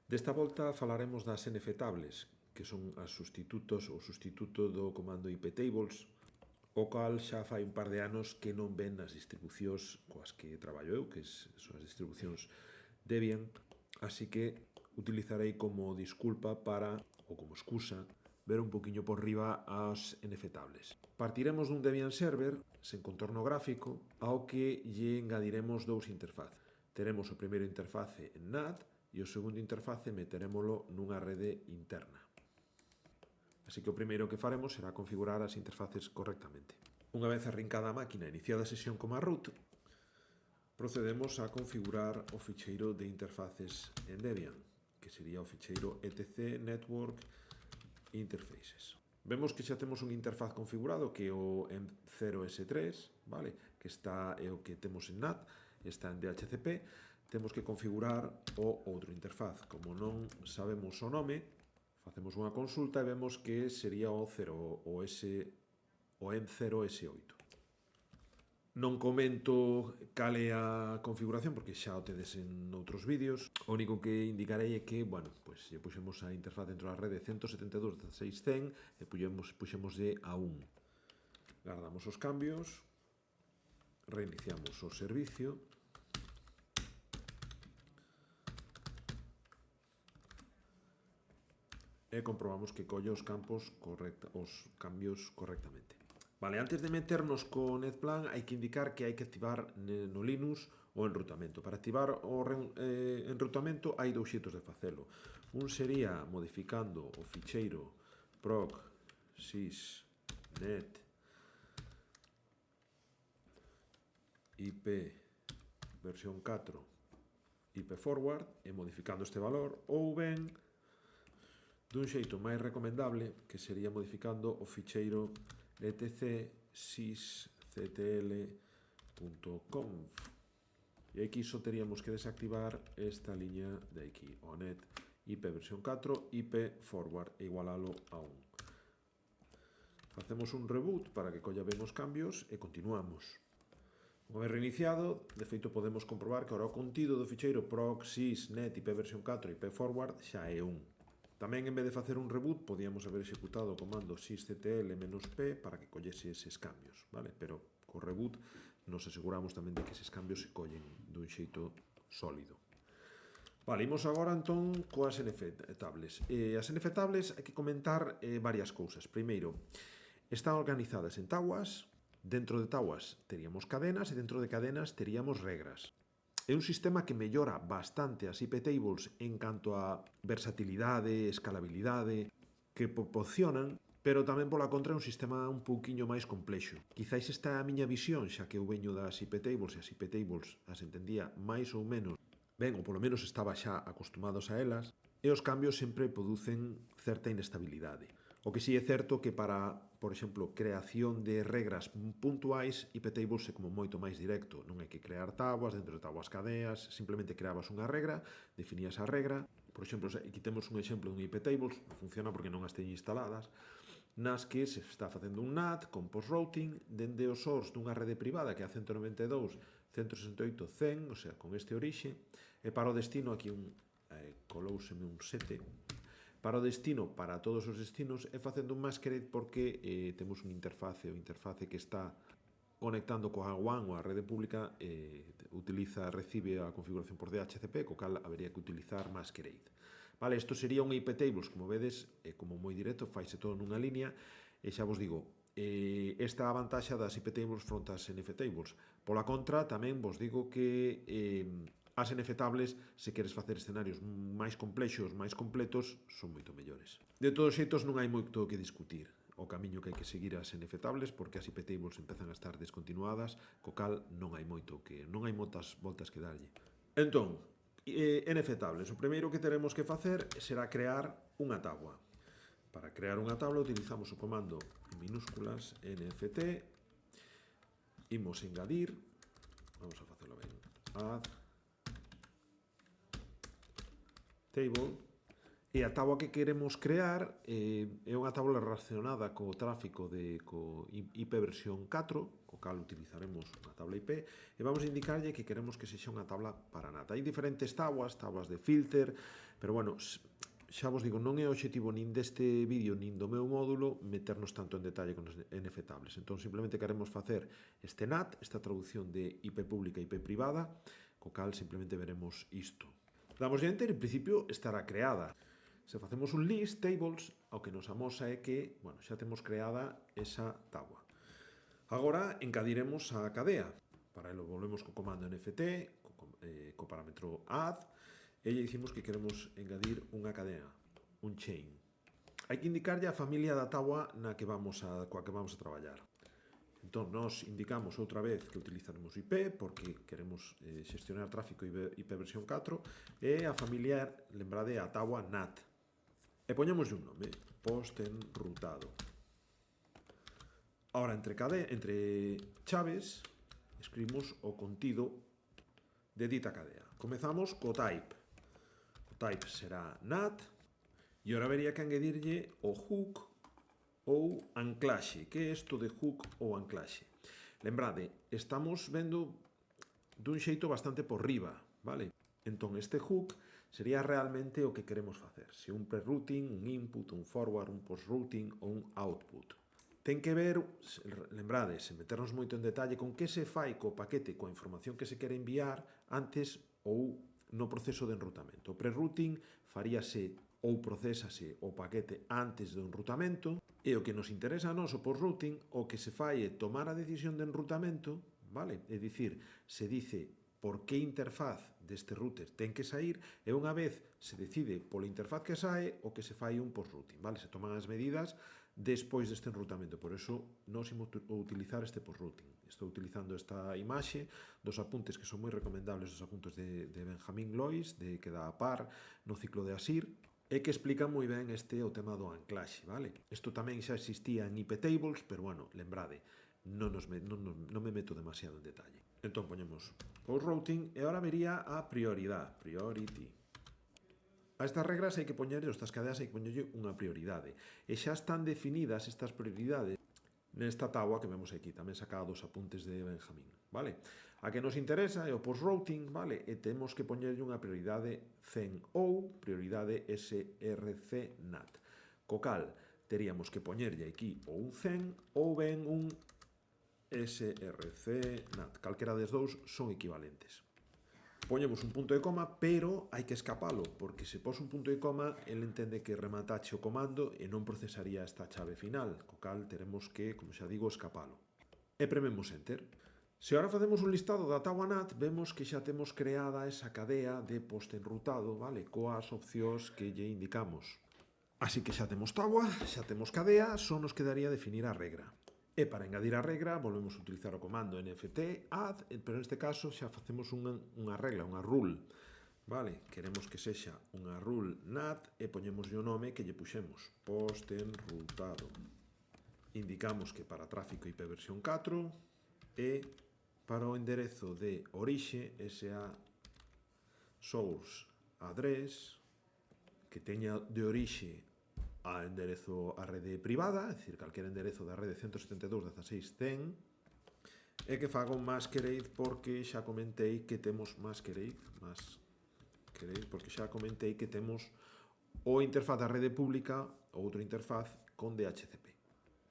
Desta volta falaremos das nftables, que son as sustitutos ou substituto do comando iptables, o cal xa fai un par de anos que non ven nas distribucións coas que traballo eu, que son as distribucións Debian, así que utilizarei como disculpa para, ou como excusa, ver un poquinho por riba as nftables. Partiremos dun Debian Server sen contorno gráfico ao que lle engadiremos dous interfaces. Teremos o primeiro interface en NAT e o segundo interface meterémolo nunha rede interna. Así que o primeiro que faremos será configurar as interfaces correctamente. Unha vez arrincada a máquina e iniciada a sesión como a root, procedemos a configurar o ficheiro de interfaces en Debian, que sería o ficheiro etc network interfaces. Vemos que xa temos un interfaz configurado que é o M0S3, vale? Que está é o que temos en NAT, está en DHCP. Temos que configurar o outro interfaz. Como non sabemos o nome, facemos unha consulta e vemos que sería o M0S8. Non comento cal é a configuración porque xa o tedes en outros vídeos. O único que indicarei é que, bueno, pues lle puxemos a interfaz dentro da rede 172.16.100 e puxemos de a 1. Guardamos os cambios, reiniciamos o servicio e comprobamos que colle os cambios correctamente. Vale, antes de meternos co Netplan hai que indicar que hai que activar no Linux o enrutamento. Para activar o enrutamento hai dous xeitos de facelo. Un sería modificando o ficheiro proc sysnet ip versión 4 ip forward e modificando este valor, ou ben dun xeito máis recomendable que sería modificando o ficheiro etc sysctl.conf e aquí só teríamos que desactivar esta liña de aquí, o net ip versión 4 ip forward e igualalo a 1. Facemos un reboot para que colla ben os cambios e continuamos. Unha vez reiniciado, de feito podemos comprobar que ahora o contido do ficheiro proc sysnet ip versión 4 ip forward xa é 1. Tamén, en vez de facer un reboot, podíamos haber executado o comando sysctl-p para que collese eses cambios, vale? Pero co reboot nos aseguramos tamén de que eses cambios se collen dun xeito sólido. Vale, imos agora entón coas nftables. As nftables hai que comentar varias cousas. Primeiro, están organizadas en tabuas. Dentro de tabuas teríamos cadenas e dentro de cadenas teríamos regras. É un sistema que mellora bastante as iptables en canto a versatilidade, escalabilidade que proporcionan, pero tamén pola contra é un sistema un pouquiño máis complexo. Quizáis esta é a miña visión, xa que eu veño das iptables e as iptables as entendía máis ou menos ben, ou polo menos estaba xa acostumados a elas, e os cambios sempre producen certa inestabilidade. O que si é certo que para, por exemplo, creación de regras puntuais, iptables é como moito máis directo. Non hai que crear tabuas, dentro de tabuas cadeas, simplemente creabas unha regra, definías a regra. Por exemplo, aquí temos un exemplo dun iptables, non funciona porque non as teño instaladas, nas que se está facendo un NAT con post-routing dende o source dunha rede privada que é a 192.168.100, o sea, con este orixe, e para o destino, aquí colouseme un 7, para o destino, para todos os destinos, e facendo un masquerade porque temos un interface, o interface que está conectando coa WAN ou a rede pública recibe a configuración por DHCP, co cal habería que utilizar masquerade. Vale, isto sería un iptables, como vedes, como moi directo, faise todo nunha línea, e xa vos digo, esta é a vantaxe das iptables fronte ás nftables. Pola contra, tamén vos digo que as nftables, se queres facer escenarios máis complexos, máis completos, son moito mellores. De todos xeitos, non hai moito que discutir o camiño que hai que seguir as nftables, porque as iptables empezan a estar descontinuadas, co cal non hai moitas voltas que darlle. Entón, nftables, o primeiro que teremos que facer será crear unha tabua. Para crear unha tabla utilizamos o comando en minúsculas nft, imos engadir, vamos a facelo ben, add table, e a tabla que queremos crear é unha tabla relacionada co tráfico co IP versión 4, co cal utilizaremos unha tabla IP, e vamos a indicarlle que queremos que sexa unha tabla para NAT. Hai diferentes tablas de filter, Pero bueno, xa vos digo, non é o objetivo nin deste vídeo nin do meu módulo meternos tanto en detalle con os NFTables. Entón, simplemente queremos facer este NAT, esta traducción de IP pública e IP privada, co cal simplemente veremos isto. Damos de enter, en principio estará creada. Se facemos un list tables, o que nos amosa é que, bueno, xa temos creada esa táboa. Agora encadiremos a cadea. Para ello volvemos co comando nft, co parámetro add, e lle dicimos que queremos engadir unha cadea, un chain. Hai que indicarlle a familia da táboa coa que vamos a traballar. Entón, nos indicamos outra vez que utilizaremos IP, porque queremos xestionar tráfico IP versión 4, e a familia, lembrade, a táboa NAT. E poñemos un nome, post enrutado. Ahora, entre chaves, escribimos o contido de dita cadea. Comezamos co type. O type será NAT, e ahora vería que engadirlle o hook ou anclaxe. Que é isto de hook ou anclaxe? Lembrade, estamos vendo dun xeito bastante por riba, vale? Entón, este hook sería realmente o que queremos facer. Se un pre-routing, un input, un forward, un post-routing ou un output. Ten que ver, lembrade, sen meternos moito en detalle, con que se fai co paquete, coa información que se quere enviar antes ou no proceso de enrutamento. O pre-routing faríase ou procésase o paquete antes do enrutamento, e o que nos interesa a nós, o post-routing, o que se fai é tomar a decisión de enrutamento, vale? É dicir, se dice por que interfaz deste router ten que sair, e unha vez se decide pola interfaz que sae, o que se fai un post-routing, vale? Se toman as medidas despois deste enrutamento. Por eso, nós imos utilizar este post-routing. Estou utilizando esta imaxe dos apuntes que son moi recomendables, os apuntes de Benjamin Lois, que dá a par no ciclo de ASIR, e que explica moi ben o tema do anclaxe, vale? Isto tamén xa existía en IP tables, pero bueno, lembrade, non me meto demasiado en detalle. Entón, poñemos post-routing, e agora vería a prioridade, priority. A estas regras hai que poñerlle, estas cadeas hai que poñerlle unha prioridade. E xa están definidas estas prioridades nesta táboa que vemos aquí, tamén sacada dos apuntes de Benjamín, vale? A que nos interesa é o post-routing, vale? E temos que poñerlle unha prioridade CEN ou prioridade SRC NAT. Co cal, teríamos que poñerlle aquí ou un CEN ou ben un SRC NAT. Calquera des dous son equivalentes. Poñemos un punto e coma, pero hai que escapalo, porque se pos un punto e coma, el entende que rematache o comando e non procesaría esta chave final, co cal teremos que, como xa digo, escapalo. E prememos Enter. Se agora facemos un listado da táboa NAT, vemos que xa temos creada esa cadea de post-enrutado, vale, coas opcións que lle indicamos. Así que xa temos táboa, xa temos cadea, só nos quedaría definir a regra. E para engadir a regra, volvemos a utilizar o comando nft add, pero neste caso xa facemos unha regla, unha rule. Vale, queremos que sexa unha rule NAT e poñemos o nome que lle puxemos, post enrutado. Indicamos que para tráfico IP versión 4 e para o enderezo de orixe, SA source address, que teña de orixe a enderezo a rede privada, é dicir, calquera enderezo da rede 172.16.100, e que faga un masquerade, porque xa comentei que temos masquerade, porque xa comentei que temos o interfaz da rede pública ou outra interfaz con DHCP.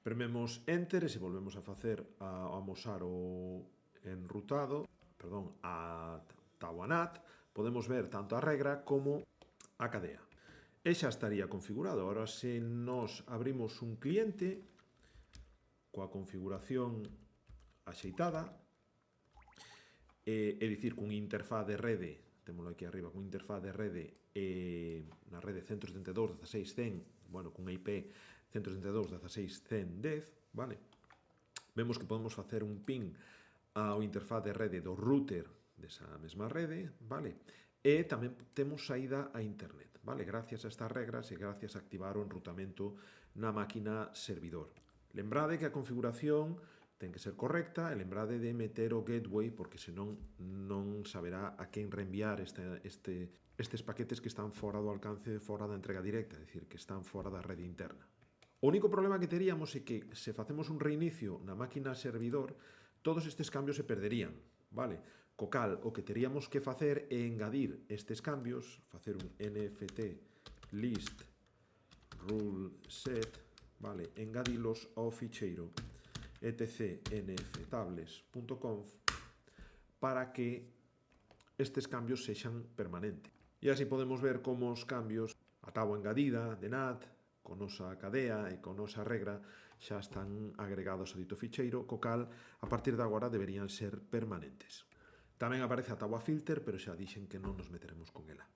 Prememos Enter e se volvemos a facer a amosar o enrutado, a táboa NAT, podemos ver tanto a regra como a cadea. E xa estaría configurado. Agora, se nos abrimos un cliente coa configuración axeitada, é dicir, cun interfaz de rede, témolo aquí arriba, cun interfaz de rede na rede 172.16.100, bueno, cunha IP 172.16.110, vale? Vemos que podemos facer un ping ao interfaz de rede do router desa mesma rede, vale? E tamén temos saída a internet, vale? Gracias a estas regras e gracias a activar o enrutamento na máquina servidor. Lembrade que a configuración ten que ser correcta e lembrade de meter o gateway, porque senón non saberá a quen reenviar estes paquetes que están fora do alcance, fora da entrega directa, é dicir, que están fora da rede interna. O único problema que teríamos é que se facemos un reinicio na máquina servidor, todos estes cambios se perderían, vale? Co cal, o que teríamos que facer é engadir estes cambios, facer un nft list rule set, vale, engadilos ao ficheiro etc nftables.conf para que estes cambios sexan permanentes. E así podemos ver como os cambios, a táboa engadida de NAT, con nosa cadea e con nosa regra, xa están agregados a dito ficheiro, co cal, a partir de agora, deberían ser permanentes. Tamén aparece a táboa filter, pero xa dixen que non nos meteremos con ela.